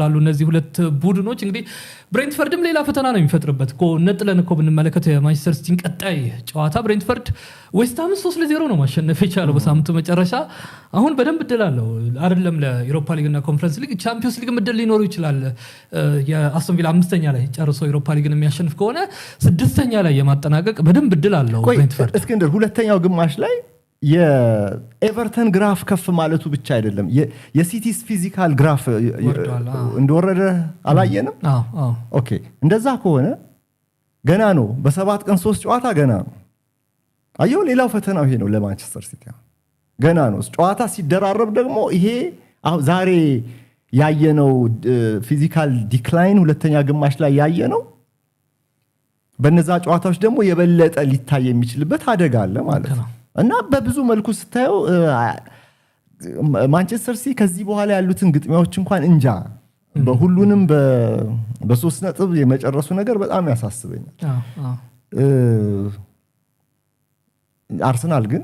ላሉ እነዚህ ሁለት ቡድኖች እንግዲህ ብሬንትፈርድም ሌላ ፈተና ነው የሚፈጥርበት እኮ ነጥለን እኮ ብንመለከት የማንቸስተር ሲቲን ቀጣይ ጨዋታ ብሬንትፈርድ ዌስትሃምን 3-0 ነው ማሸነፍ የቻለው በሳምንቱ መጨረሻ። አሁን በደንብ እድል አለው አይደለም ለዩሮፓ ሊግ እና ኮንፈረንስ ሊግ ቻምፒዮንስ ሊግ እድል ሊኖረው ይችላል። የአስቶን ቪላ 5ኛ ላይ ጨርሶ ዩሮፓ ሊግን የሚያሸንፍ ከሆነ 6ኛ ላይ የማጠናቀቅ በደንብ እድል አለው ብሬንትፈርድ። እስክንድር ሁለተኛው ግማሽ ላይ የኤቨርተን ግራፍ ከፍ ማለቱ ብቻ አይደለም የሲቲስ ፊዚካል ግራፍ እንደወረደ አላየንም። ኦኬ እንደዛ ከሆነ ገና ነው በ7 ቀን 3 ጨዋታ ገና ነው። አየው ሌላው ፈተናው ይሄ ነው ለማንቸስተር ሲቲ ገና ነው። ጨዋታ ሲደራረብ ደግሞ ይሄ ዛሬ ያየነው ፊዚካል ዲክላይን ሁለተኛ ግማሽ ላይ ያየነው በነዛ ጨዋታዎች ደግሞ የበለጠ ሊታይ የሚችልበት አደጋ አለ ማለት ነው። እና በብዙ መልኩ ስታየው ማንቸስተር ሲቲ ከዚህ በኋላ ያሉትን ግጥሚያዎች እንኳን እንጃ በሁሉንም በ3 ነጥብ የመጨረሱ ነገር በጣም ያሳስበኛል። አርሰናል ግን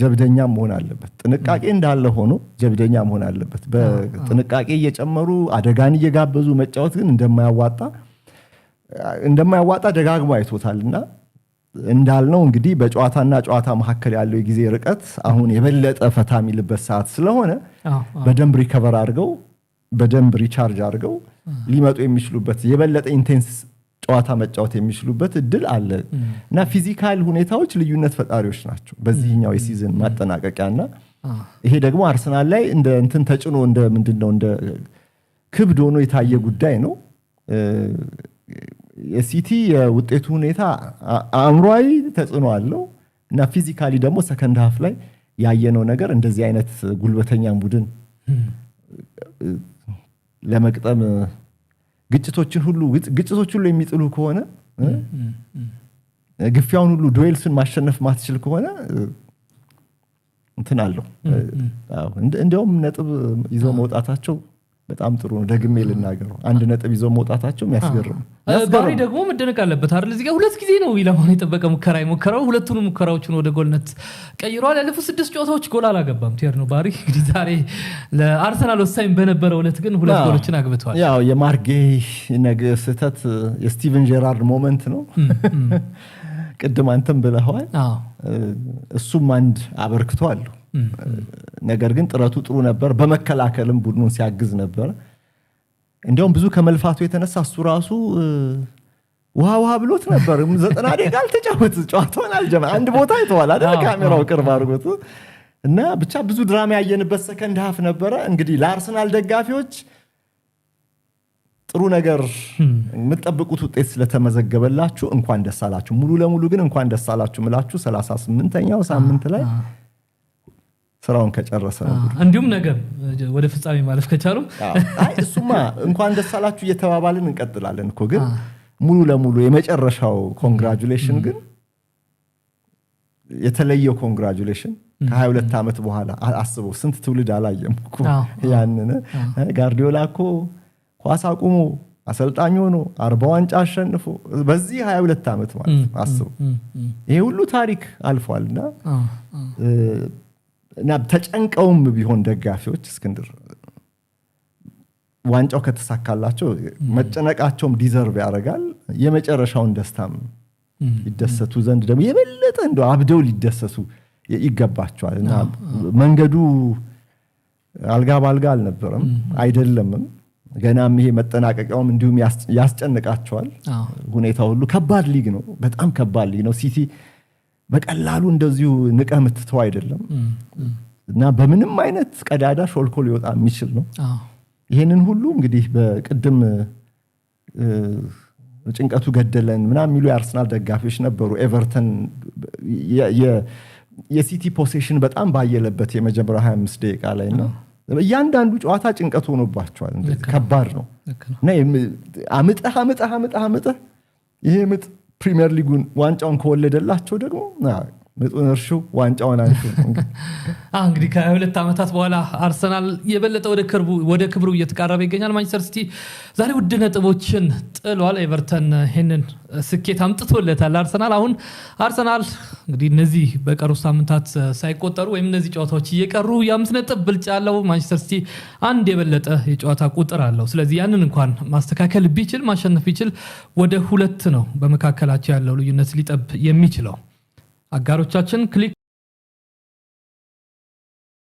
ጀብደኛ መሆን አለበት። ጥንቃቄ እንዳለ ሆኖ ጀብደኛ መሆን አለበት። በጥንቃቄ እየጨመሩ አደጋን እየጋበዙ መጫወት ግን እንደማያዋጣ ደጋግሞ አይቶታልና እንዳልነው እንግዲህ በጨዋታና ጨዋታ መካከል ያለው የጊዜ ርቀት አሁን የበለጠ ፈታ የሚልበት ሰዓት ስለሆነ በደንብ ሪከቨር አድርገው በደንብ ሪቻርጅ አድርገው ሊመጡ የሚችሉበት የበለጠ ኢንቴንስ ጨዋታ መጫወት የሚችሉበት እድል አለ እና ፊዚካል ሁኔታዎች ልዩነት ፈጣሪዎች ናቸው በዚህኛው የሲዝን ማጠናቀቂያና ይሄ ደግሞ አርሰናል ላይ እንደ እንትን ተጭኖ እንደ ምንድነው እንደ ክብድ ሆኖ የታየ ጉዳይ ነው። የሲቲ የውጤቱ ሁኔታ አእምሯዊ ተጽዕኖ አለው እና ፊዚካሊ ደግሞ ሰከንድ ሃፍ ላይ ያየነው ነገር እንደዚህ አይነት ጉልበተኛ ቡድን ለመቅጠም ግጭቶች ሁሉ የሚጥሉ ከሆነ ግፊያውን ሁሉ ዱዌልስን ማሸነፍ ማትችል ከሆነ እንትን አለው። እንደውም ነጥብ ይዘው መውጣታቸው በጣም ጥሩ ነው። ደግሜ ልናገረው 1 ነጥብ ይዘው መውጣታቸው የሚያስገርም ባሪ ደግሞ መደነቅ አለበት አይደል? እዚህ ጋር 2 ጊዜ ነው ኢላማውን የጠበቀ ሙከራ የሞከረው ሁለቱንም ሙከራዎችን ወደ ጎልነት ቀይሯል። ያለፉት 6 ጨዋታዎች ጎል አላገባም ቲየርኖ ባሪ። እንግዲህ ዛሬ ለአርሰናል ወሳኝ በነበረው ዕለት ግን 2 ጎሎችን አግብቷል። ያው የማርጌ ነገር ስህተት የስቲቨን ጄራርድ ሞመንት ነው። ቅድም አንተም ብለኸዋል። እሱም አንድ አበርክቶ አለው። ነገር ግን ጥረቱ ጥሩ ነበር። በመከላከልም ቡድኑን ሲያግዝ ነበር። እንዲያውም ብዙ ከመልፋቱ የተነሳ እሱ ራሱ ውሃ ብሎት ነበር። 90 ደቂቃ አልተጫወተ ጨዋታውን አልጀመረ አንድ ቦታ ይተዋል አይደል? ካሜራው ቅርብ አድርጎት እና ብቻ ብዙ ድራማ ያየንበት ሰከንድ ሃፍ ነበረ። እንግዲህ ለአርሰናል ደጋፊዎች ጥሩ ነገር የምትጠብቁት ውጤት ስለተመዘገበላችሁ እንኳን ደስ አላችሁ። ሙሉ ለሙሉ ግን እንኳን ደስ አላችሁ ምላችሁ 38ኛው ሳምንት ላይ ስራውን ከጨረሰ ነው። እንዲሁም ነገር ወደ ፍጻሜ ማለፍ ከቻሉ እሱማ እንኳን ደስ አላችሁ እየተባባልን እንቀጥላለን እኮ። ግን ሙሉ ለሙሉ የመጨረሻው ኮንግራቹሌሽን ግን የተለየው ኮንግራቹሌሽን ከ22 ዓመት በኋላ አስበው ስንት ትውልድ አላየም እኮ ያንን ጋርዲዮላ እኮ ኳስ አቁሞ አሰልጣኝ ሆኖ 40 ዋንጫ አሸንፎ በዚህ 22 ዓመት ማለት አስበው ይሄ ሁሉ ታሪክ አልፏልና እና ተጨንቀውም ቢሆን ደጋፊዎች እስክንድር ዋንጫው ከተሳካላቸው መጨነቃቸውም ዲዘርቭ ያደርጋል። የመጨረሻውን ደስታም ይደሰቱ ዘንድ ደግሞ የበለጠ እንደው አብደው ሊደሰቱ ይገባቸዋል እና መንገዱ አልጋ ባልጋ አልነበረም አይደለምም። ገናም ይሄ መጠናቀቂያውም እንዲሁም ያስጨንቃቸዋል። ሁኔታው ሁሉ ከባድ ሊግ ነው፣ በጣም ከባድ ሊግ ነው። ሲቲ በቀላሉ እንደዚሁ ንቀህ የምትተው አይደለም እና በምንም አይነት ቀዳዳ ሾልኮ ሊወጣ የሚችል ነው። ይሄንን ሁሉ እንግዲህ በቅድም ጭንቀቱ ገደለን ምናምን የሚሉ የአርሰናል ደጋፊዎች ነበሩ። ኤቨርተን የሲቲ ፖሴሽን በጣም ባየለበት የመጀመሪያው 25 ደቂቃ ላይ ነው እያንዳንዱ ጨዋታ ጭንቀት ሆኖባቸዋል። እንደዚህ ከባድ ነው እና አምጠህ ይሄ ምጥ ፕሪሚየር ሊጉን ዋንጫውን ከወለደላቸው ደግሞ ምጡን እርሹ ዋንጫውን አንሹ። እንግዲህ ከ22 ዓመታት በኋላ አርሰናል የበለጠ ወደ ክብሩ እየተቃረበ ይገኛል። ማንቸስተር ሲቲ ዛሬ ውድ ነጥቦችን ጥሏል። ኤቨርተን ይህንን ስኬት አምጥቶለታል አርሰናል። አሁን አርሰናል እንግዲህ እነዚህ በቀሩ ሳምንታት ሳይቆጠሩ ወይም እነዚህ ጨዋታዎች እየቀሩ የ5 ነጥብ ብልጫ አለው። ማንቸስተር ሲቲ አንድ የበለጠ የጨዋታ ቁጥር አለው። ስለዚህ ያንን እንኳን ማስተካከል ቢችል ማሸነፍ ቢችል ወደ 2 ነው በመካከላቸው ያለው ልዩነት ሊጠብ የሚችለው። አጋሮቻችን ክሊክ